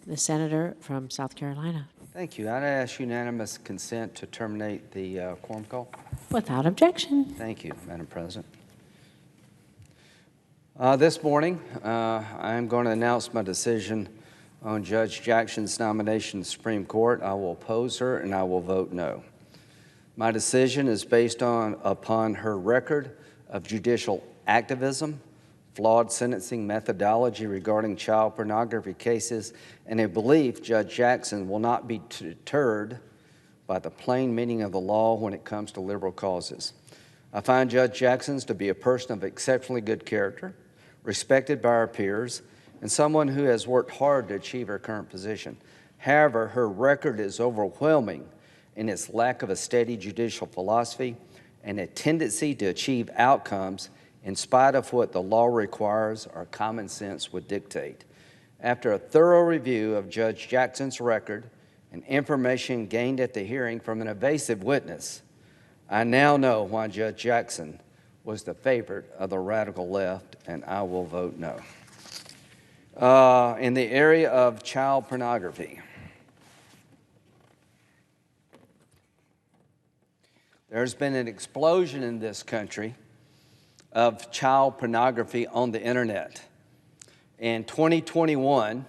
The senator from South Carolina. Thank you. I'd ask unanimous consent to terminate the quorum call. Without objection. Thank you, Madam President. This morning, I'm going to announce my decision on Judge Jackson's nomination to the Supreme Court. I will oppose her and I will vote no. My decision is based upon her record of judicial activism, flawed sentencing methodology regarding child pornography cases, and a belief Judge Jackson will not be deterred by the plain meaning of the law when it comes to liberal causes. I find Judge Jackson to be a person of exceptionally good character, respected by our peers, and someone who has worked hard to achieve her current position. However, her record is overwhelming in its lack of a steady judicial philosophy and a tendency to achieve outcomes in spite of what the law requires or common sense would dictate. After a thorough review of Judge Jackson's record and information gained at the hearing from an evasive witness, I now know why Judge Jackson was the favorite of the radical left, and I will vote no. In the area of child pornography, there's been an explosion in this country of child pornography on the internet. In 2021,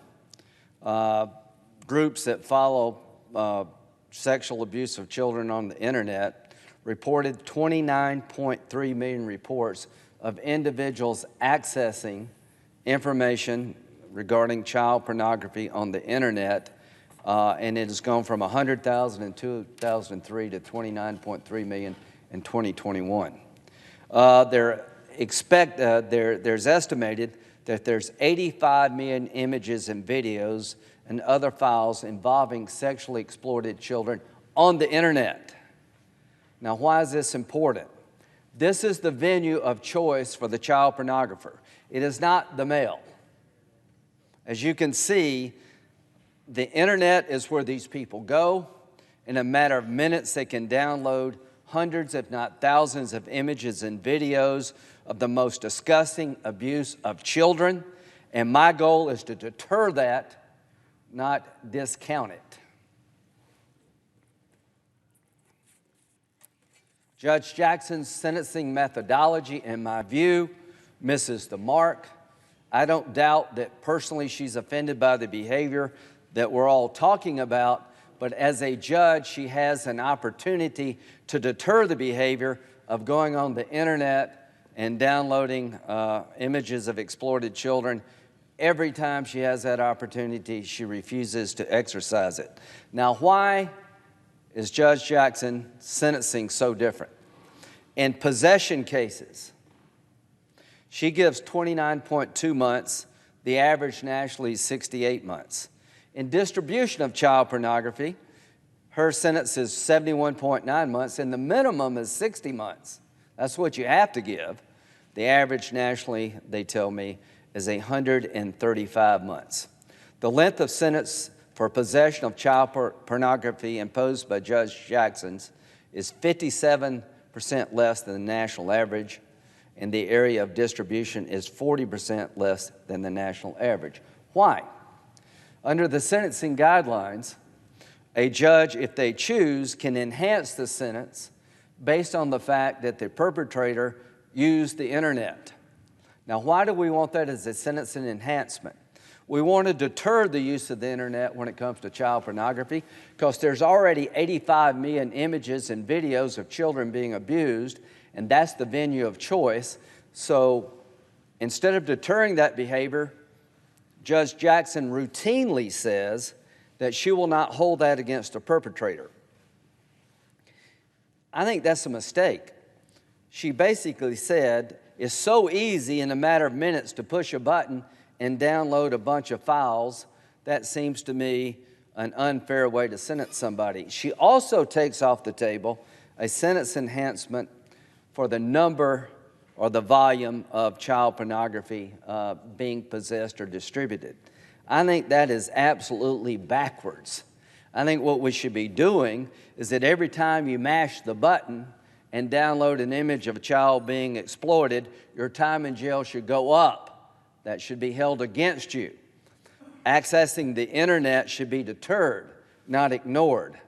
groups that follow sexual abuse of children on the internet reported 29.3 million reports of individuals accessing information regarding child pornography on the internet, and it has gone from 100,000 in 2003 to 29.3 million in 2021. There's estimated that there's 85 million images and videos and other files involving sexually exploited children on the internet. Now, why is this important? This is the venue of choice for the child pornographer. It is not the mail. As you can see, the internet is where these people go. In a matter of minutes, they can download hundreds, if not thousands, of images and videos of the most disgusting abuse of children. And my goal is to deter that, not discount it. Judge Jackson's sentencing methodology, in my view, misses the mark. I don't doubt that personally she's offended by the behavior that we're all talking about, but as a judge, she has an opportunity to deter the behavior of going on the internet and downloading images of exploited children. Every time she has that opportunity, she refuses to exercise it. Now, why is Judge Jackson sentencing so different? In possession cases, she gives 29.2 months. The average nationally is 68 months. In distribution of child pornography, her sentence is 71.9 months, and the minimum is 60 months. That's what you have to give. The average nationally, they tell me, is 135 months. The length of sentence for possession of child pornography imposed by Judge Jackson's is 57% less than the national average, and the area of distribution is 40% less than the national average. Why? Under the sentencing guidelines, a judge, if they choose, can enhance the sentence based on the fact that the perpetrator used the internet. Now, why do we want that as a sentencing enhancement? We want to deter the use of the internet when it comes to child pornography because there's already 85 million images and videos of children being abused, and that's the venue of choice. So instead of deterring that behavior, Judge Jackson routinely says that she will not hold that against the perpetrator. I think that's a mistake. She basically said it's so easy in a matter of minutes to push a button and download a bunch of files. That seems to me an unfair way to sentence somebody. She also takes off the table a sentence enhancement for the number or the volume of child pornography being possessed or distributed. I think that is absolutely backwards. I think what we should be doing is that every time you mash the button and download an image of a child being exploited, your time in jail should go up. That should be held against you. accessing the internet should be deterred, not ignored.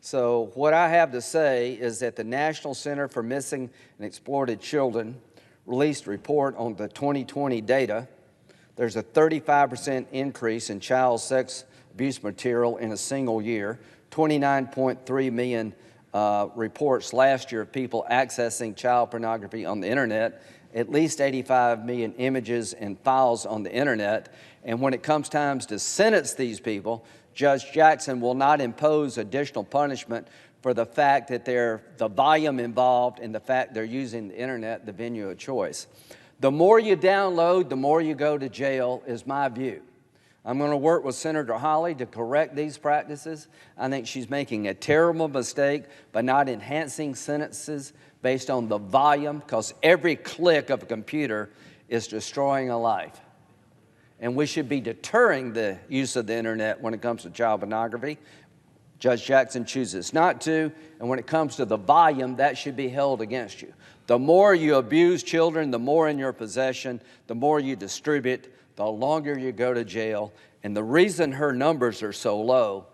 So what I have to say is that the National Center for Missing and Exploited Children released a report on the 2020 data. There's a 35% increase in child sex abuse material in a single year, 29.3 million reports last year of people accessing child pornography on the internet, at least 85 million images and files on the internet. And when it comes time to sentence these people, Judge Jackson will not impose additional punishment for the fact that the volume involved and the fact they're using the internet, the venue of choice. The more you download, the more you go to jail, is my view. I'm going to work with Senator Hawley to correct these practices. I think she's making a terrible mistake by not enhancing sentences based on the volume, because every click of a computer is destroying a life. And we should be deterring the use of the internet when it comes to child pornography. Judge Jackson chooses not to, and when it comes to the volume, that should be held against you. The more you abuse children, the more in your possession, the more you distribute, the longer you go to jail. And the reason her numbers are so low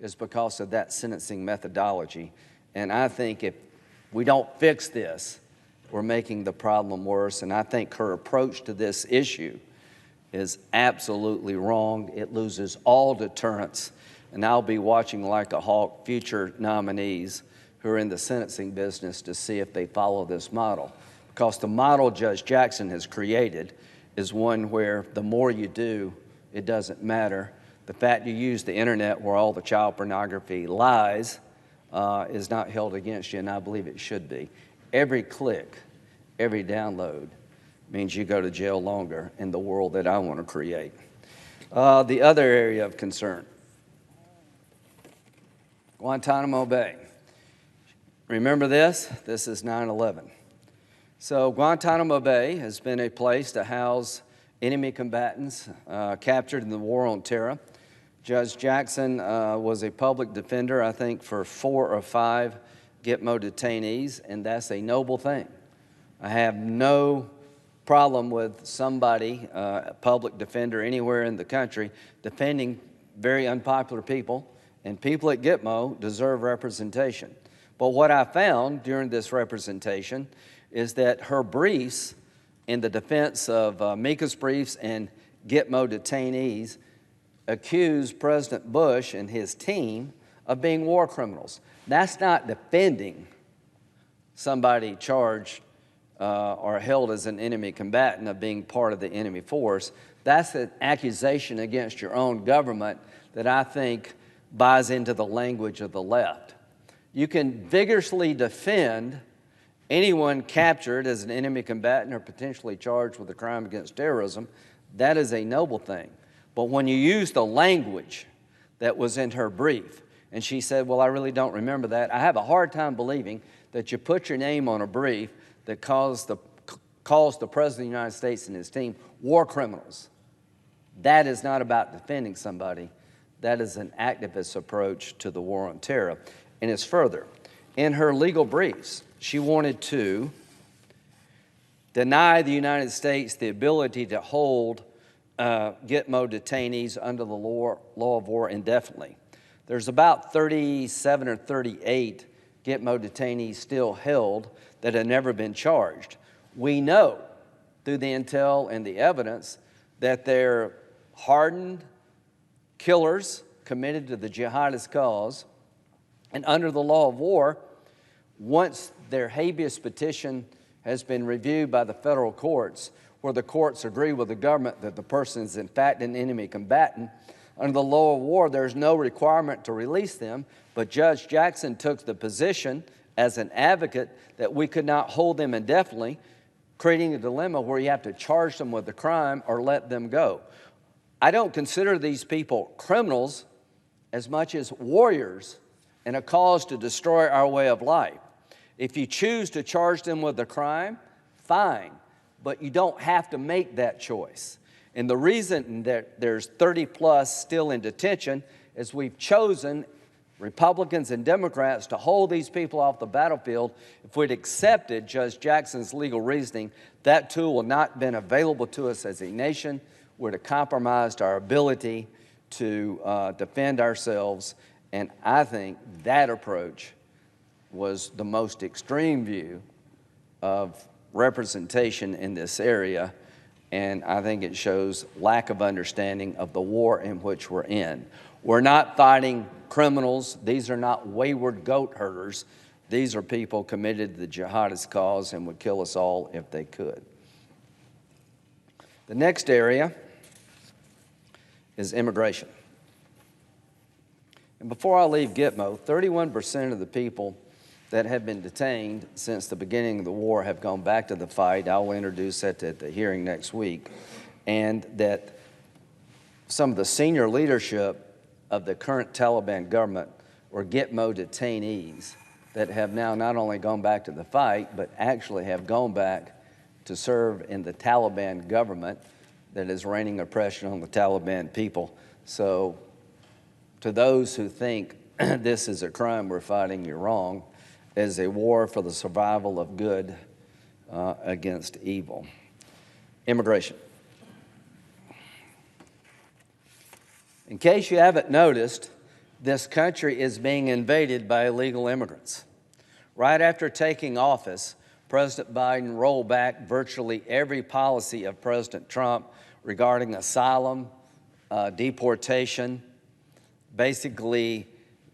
is because of that sentencing methodology. And I think if we don't fix this, we're making the problem worse. And I think her approach to this issue is absolutely wrong. It loses all deterrence. And I'll be watching like a hawk future nominees who are in the sentencing business to see if they follow this model. Because the model Judge Jackson has created is one where the more you do, it doesn't matter. The fact you use the internet where all the child pornography lies is not held against you, and I believe it should be. Every click, every download means you go to jail longer in the world that I want to create. The other area of concern, Guantanamo Bay. Remember this? This is 9/11. So Guantanamo Bay has been a place to house enemy combatants captured in the war on terror. Judge Jackson was a public defender, I think, for 4 or 5 Gitmo detainees, and that's a noble thing. I have no problem with somebody, a public defender anywhere in the country, defending very unpopular people, and people at Gitmo deserve representation. But what I found during this representation is that her briefs in the defense of Mika's briefs and Gitmo detainees accused President Bush and his team of being war criminals. That's not defending somebody charged or held as an enemy combatant of being part of the enemy force. That's an accusation against your own government that I think buys into the language of the left. You can vigorously defend anyone captured as an enemy combatant or potentially charged with a crime against terrorism. That is a noble thing. But when you use the language that was in her brief, and she said, well, I really don't remember that, I have a hard time believing that you put your name on a brief that calls the President of the United States and his team war criminals. That is not about defending somebody. That is an activist approach to the war on terror. And it's further. In her legal briefs, she wanted to deny the United States the ability to hold Gitmo detainees under the law of war indefinitely. There's about 37 or 38 Gitmo detainees still held that have never been charged. We know through the intel and the evidence that they're hardened killers committed to the jihadist cause, and under the law of war, once their habeas petition has been reviewed by the federal courts, where the courts agree with the government that the person is in fact an enemy combatant, under the law of war, there's no requirement to release them, but Judge Jackson took the position as an advocate that we could not hold them indefinitely, creating a dilemma where you have to charge them with a crime or let them go. I don't consider these people criminals as much as warriors in a cause to destroy our way of life. If you choose to charge them with a crime, fine, but you don't have to make that choice. And the reason that there's 30 plus still in detention is we've chosen, Republicans and Democrats, to hold these people off the battlefield. If we'd accepted Judge Jackson's legal reasoning, that tool would not have been available to us as a nation. We'd have compromised our ability to defend ourselves, and I think that approach was the most extreme view of representation in this area, and I think it shows lack of understanding of the war in which we're in. We're not fighting criminals. These are not wayward goat herders. These are people committed to the jihadist cause and would kill us all if they could. The next area is immigration. And before I leave Gitmo, 31% of the people that have been detained since the beginning of the war have gone back to the fight. I will introduce that at the hearing next week. And that some of the senior leadership of the current Taliban government were Gitmo detainees that have now not only gone back to the fight, but actually have gone back to serve in the Taliban government that is raining oppression on the Taliban people. So to those who think this is a crime we're fighting, you're wrong. It is a war for the survival of good against evil. Immigration. In case you haven't noticed, this country is being invaded by illegal immigrants. Right after taking office, President Biden rolled back virtually every policy of President Trump regarding asylum, deportation, basically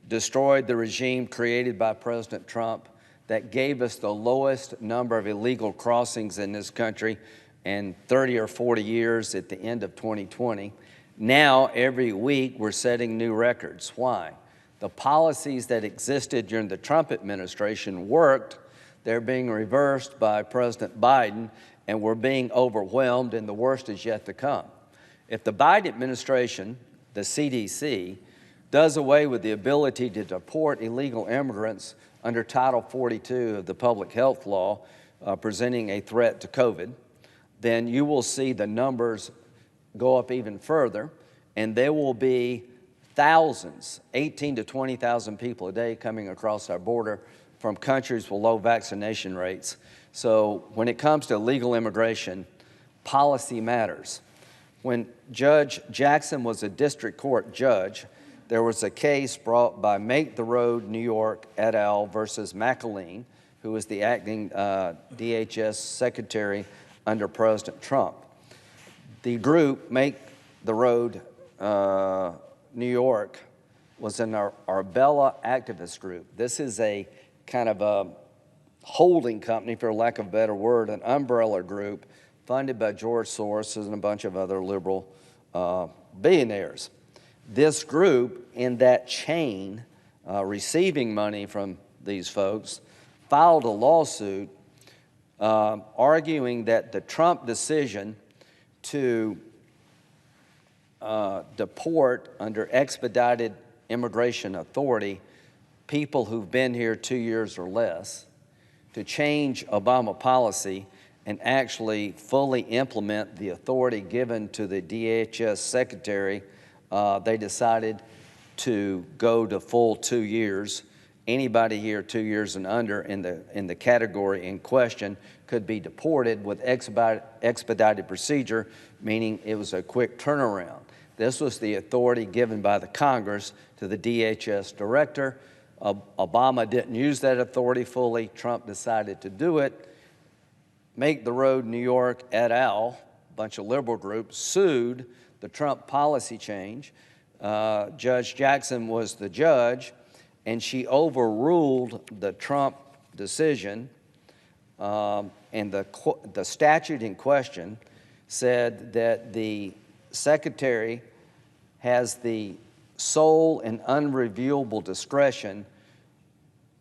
destroyed the regime created by President Trump that gave us the lowest number of illegal crossings in this country in 30 or 40 years at the end of 2020. Now, every week, we're setting new records. Why? The policies that existed during the Trump administration worked. They're being reversed by President Biden, and we're being overwhelmed, and the worst is yet to come. If the Biden administration, the CDC, does away with the ability to deport illegal immigrants under Title 42 of the Public Health Law, presenting a threat to COVID, then you will see the numbers go up even further, and there will be thousands, 18 to 20,000 people a day coming across our border from countries with low vaccination rates. So when it comes to illegal immigration, policy matters. When Judge Jackson was a district court judge, there was a case brought by Make the Road New York et al. Versus McAleen, who was the acting DHS secretary under President Trump. The group, Make the Road New York, was an Arbella activist group. This is a kind of a holding company, for lack of a better word, an umbrella group funded by George Soros and a bunch of other liberal billionaires. This group in that chain, receiving money from these folks, filed a lawsuit arguing that the Trump decision to deport under expedited immigration authority people who've been here 2 years or less, to change Obama policy and actually fully implement the authority given to the DHS secretary, they decided to go to full 2 years. Anybody here 2 years and under in the category in question could be deported with expedited procedure, meaning it was a quick turnaround. This was the authority given by the Congress to the DHS director. Obama didn't use that authority fully. Trump decided to do it. Make the Road New York et al., a bunch of liberal groups, sued the Trump policy change. Judge Jackson was the judge, and she overruled the Trump decision, and the statute in question said that the secretary has the sole and unreviewable discretion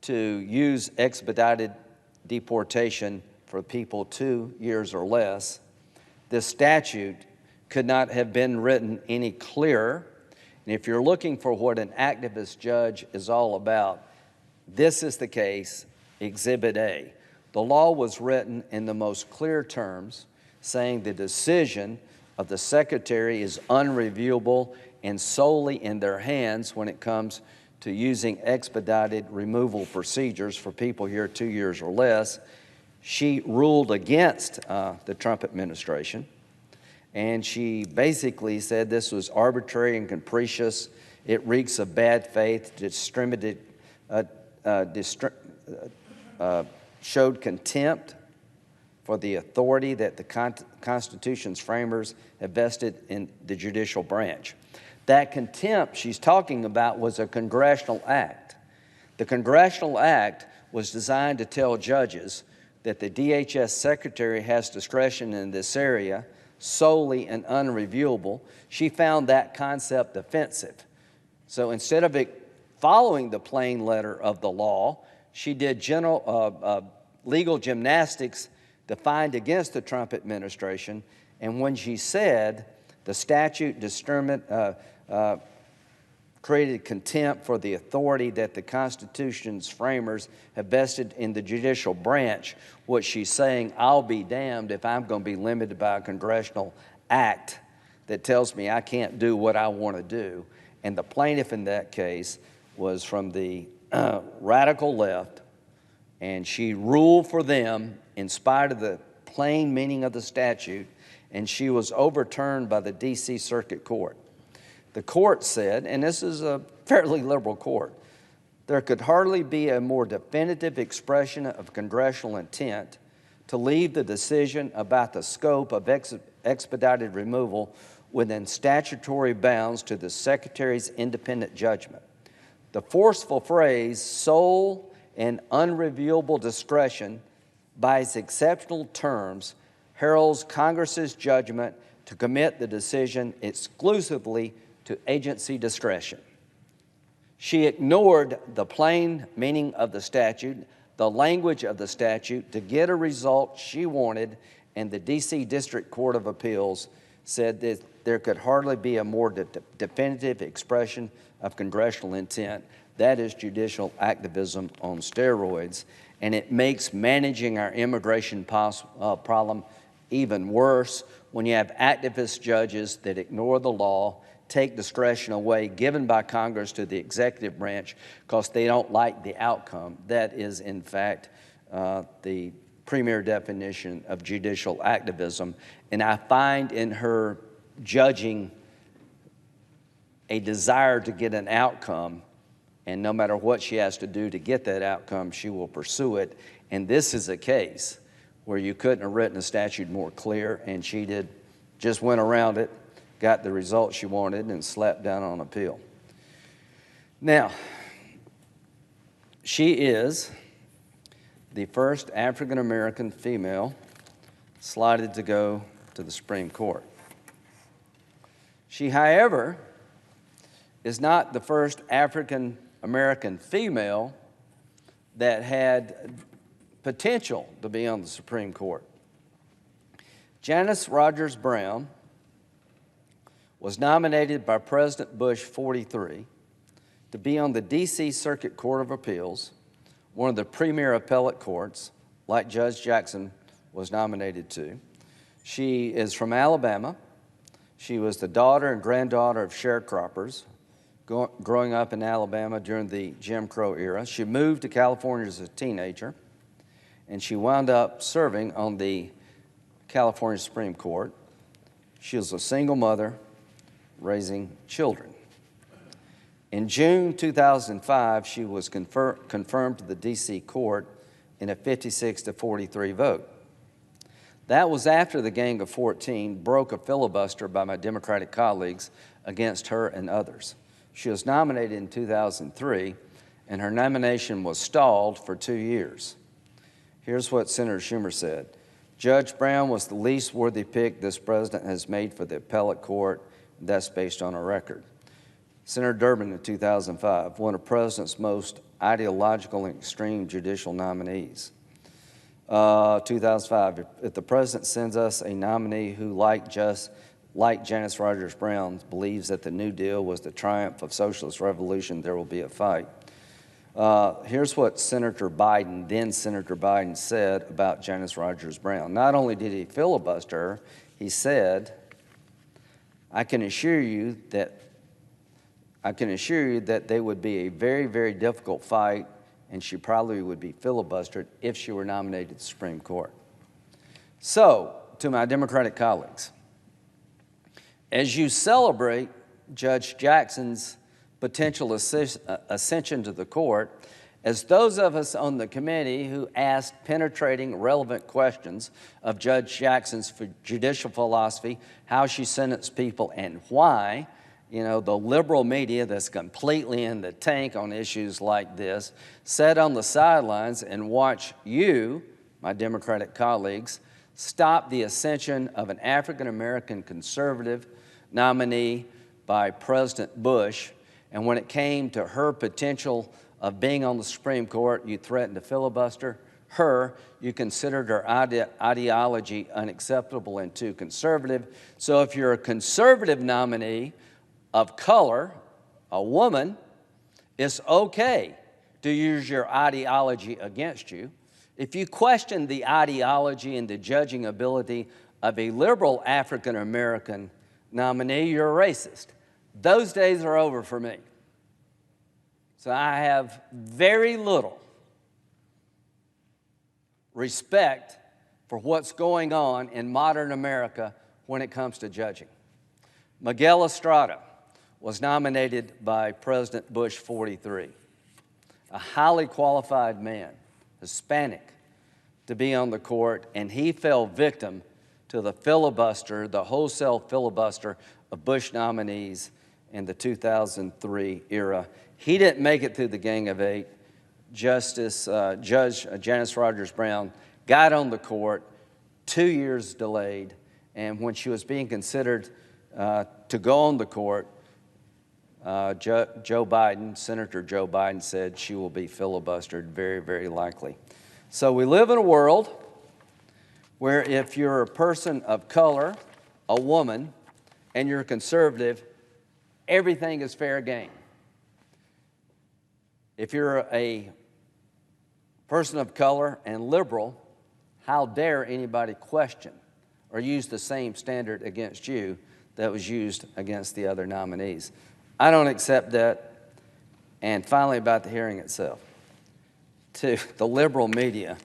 to use expedited deportation for people 2 years or less. This statute could not have been written any clearer. And if you're looking for what an activist judge is all about, this is the case, Exhibit A. The law was written in the most clear terms, saying the decision of the secretary is unreviewable and solely in their hands when it comes to using expedited removal procedures for people here 2 years or less. She ruled against the Trump administration, and she basically said this was arbitrary and capricious. It reeks of bad faith, showed contempt for the authority that the Constitution's framers have vested in the judicial branch. That contempt she's talking about was a congressional act. The congressional act was designed to tell judges that the DHS secretary has discretion in this area, solely and unreviewable. She found that concept offensive. So instead of it following the plain letter of the law, she did legal gymnastics to find against the Trump administration. And when she said the statute created contempt for the authority that the Constitution's framers have vested in the judicial branch, what she's saying, I'll be damned if I'm going to be limited by a congressional act that tells me I can't do what I want to do. And the plaintiff in that case was from the radical left, and she ruled for them in spite of the plain meaning of the statute, and she was overturned by the D.C. Circuit Court. The court said, and this is a fairly liberal court, there could hardly be a more definitive expression of congressional intent to leave the decision about the scope of expedited removal within statutory bounds to the Secretary's independent judgment. The forceful phrase, sole and unreviewable discretion, by its exceptional terms, heralds Congress's judgment to commit the decision exclusively to agency discretion. She ignored the plain meaning of the statute, the language of the statute, to get a result she wanted, and the D.C. District Court of Appeals said that there could hardly be a more definitive expression of congressional intent. That is judicial activism on steroids, and it makes managing our immigration problem even worse when you have activist judges that ignore the law, take discretion away given by Congress to the executive branch because they don't like the outcome. That is, in fact, the premier definition of judicial activism. And I find in her judging a desire to get an outcome, and no matter what she has to do to get that outcome, she will pursue it. And this is a case where you couldn't have written a statute more clear, and she just went around it, got the result she wanted, and slapped down on appeal. Now, she is the first African-American female slotted to go to the Supreme Court. She, however, is not the first African-American female that had potential to be on the Supreme Court. Janice Rogers Brown was nominated by President Bush 43 to be on the D.C. Circuit Court of Appeals, one of the premier appellate courts, like Judge Jackson was nominated to. She is from Alabama. She was the daughter and granddaughter of sharecroppers growing up in Alabama during the Jim Crow era. She moved to California as a teenager, and she wound up serving on the California Supreme Court. She was a single mother raising children. In June 2005, she was confirmed to the D.C. court in a 56-43 vote. That was after the Gang of 14 broke a filibuster by my Democratic colleagues against her and others. She was nominated in 2003, and her nomination was stalled for 2 years. Here's what Senator Schumer said. Judge Brown was the least worthy pick this president has made for the appellate court. That's based on a record. Senator Durbin in 2005, one of the president's most ideological and extreme judicial nominees. 2005, if the president sends us a nominee who, like Janice Rogers Brown, believes that the New Deal was the triumph of socialist revolution, there will be a fight. Here's what Senator Biden, then Senator Biden, said about Janice Rogers Brown. Not only did he filibuster her, he said, I can assure you that they would be a very, very difficult fight, and she probably would be filibustered if she were nominated to the Supreme Court. So, to my Democratic colleagues, As you celebrate Judge Jackson's potential ascension to the court, as those of us on the committee who asked penetrating, relevant questions of Judge Jackson's judicial philosophy, how she sentenced people and why, the liberal media that's completely in the tank on issues like this, sat on the sidelines and watched you, my Democratic colleagues, stop the ascension of an African-American conservative nominee by President Bush. And when it came to her potential of being on the Supreme Court, you threatened to filibuster her. You considered her ideology unacceptable and too conservative. So if you're a conservative nominee of color, a woman, it's okay to use your ideology against you. If you question the ideology and the judging ability of a liberal African-American nominee, you're a racist. Those days are over for me. So I have very little respect for what's going on in modern America when it comes to judging. Miguel Estrada was nominated by President Bush 43, a highly qualified man, Hispanic, to be on the court, and he fell victim to the filibuster, the wholesale filibuster of Bush nominees in the 2003 era. He didn't make it through the Gang of Eight. Judge Janice Rogers Brown got on the court, 2 years delayed, and when she was being considered to go on the court, Senator Joe Biden said she will be filibustered very, very likely. So we live in a world where if you're a person of color, a woman, and you're conservative, everything is fair game. If you're a person of color and liberal, how dare anybody question or use the same standard against you that was used against the other nominees? I don't accept that. And finally, about the hearing itself. To the liberal media,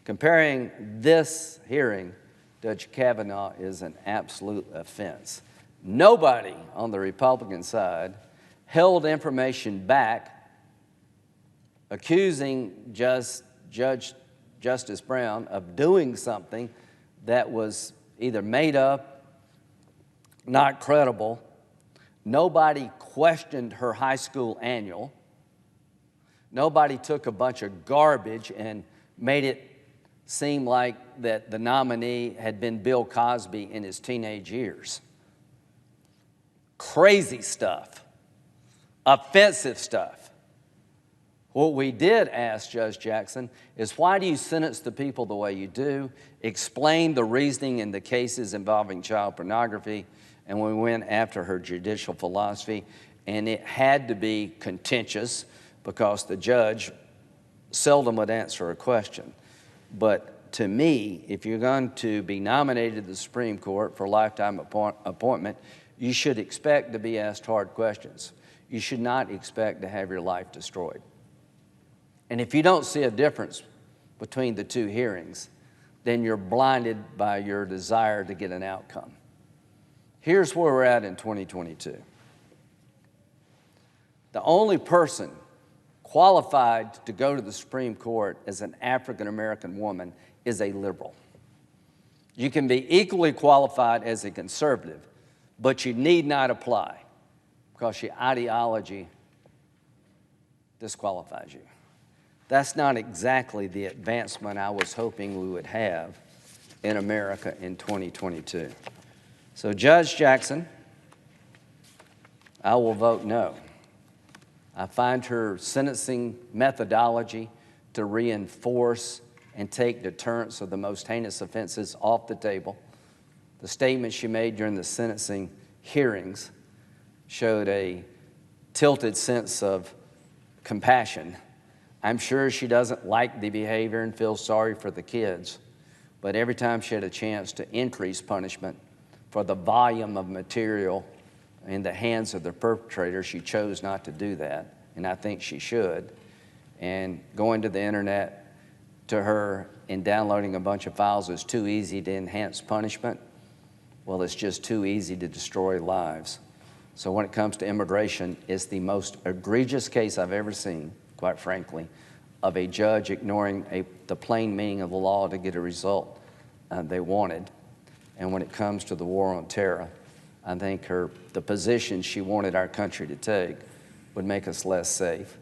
comparing this hearing to Judge Kavanaugh is an absolute offense. Nobody on the Republican side held information back accusing Justice Brown of doing something that was either made up, not credible. Nobody questioned her high school annual. Nobody took a bunch of garbage and made it seem like that the nominee had been Bill Cosby in his teenage years. Crazy stuff, offensive stuff. What we did ask Judge Jackson is, why do you sentence the people the way you do? Explain the reasoning in the cases involving child pornography. And we went after her judicial philosophy, and it had to be contentious because the judge seldom would answer a question. But to me, if you're going to be nominated to the Supreme Court for a lifetime appointment, you should expect to be asked hard questions. You should not expect to have your life destroyed. And if you don't see a difference between the two hearings, then you're blinded by your desire to get an outcome. Here's where we're at in 2022. The only person qualified to go to the Supreme Court as an African-American woman is a liberal. You can be equally qualified as a conservative, but you need not apply because your ideology disqualifies you. That's not exactly the advancement I was hoping we would have in America in 2022. So Judge Jackson, I will vote no. I find her sentencing methodology to reinforce and take deterrence of the most heinous offenses off the table. The statement she made during the sentencing hearings showed a tilted sense of compassion. I'm sure she doesn't like the behavior and feels sorry for the kids, but every time she had a chance to increase punishment for the volume of material in the hands of the perpetrator, she chose not to do that, and I think she should. And going to the internet to her and downloading a bunch of files is too easy to enhance punishment. well, it's just too easy to destroy lives. So when it comes to immigration, it's the most egregious case I've ever seen, quite frankly, of a judge ignoring the plain meaning of the law to get a result they wanted. And when it comes to the war on terror, I think the position she wanted our country to take would make us less safe.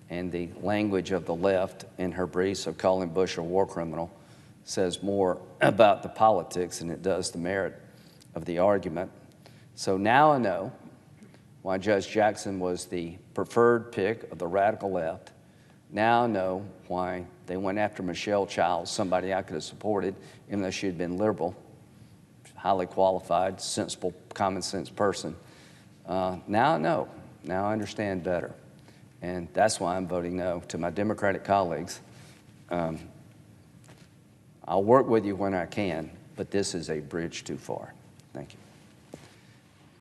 And the language of the left in her briefs of calling Bush a war criminal says more about the politics than it does the merit of the argument. So now I know why Judge Jackson was the preferred pick of the radical left. Now I know why they went after Michelle Childs, somebody I could have supported, even though she had been liberal, highly qualified, sensible, common sense person. Now I know. Now I understand better. And that's why I'm voting no. To my Democratic colleagues, I'll work with you when I can, but this is a bridge too far. Thank you.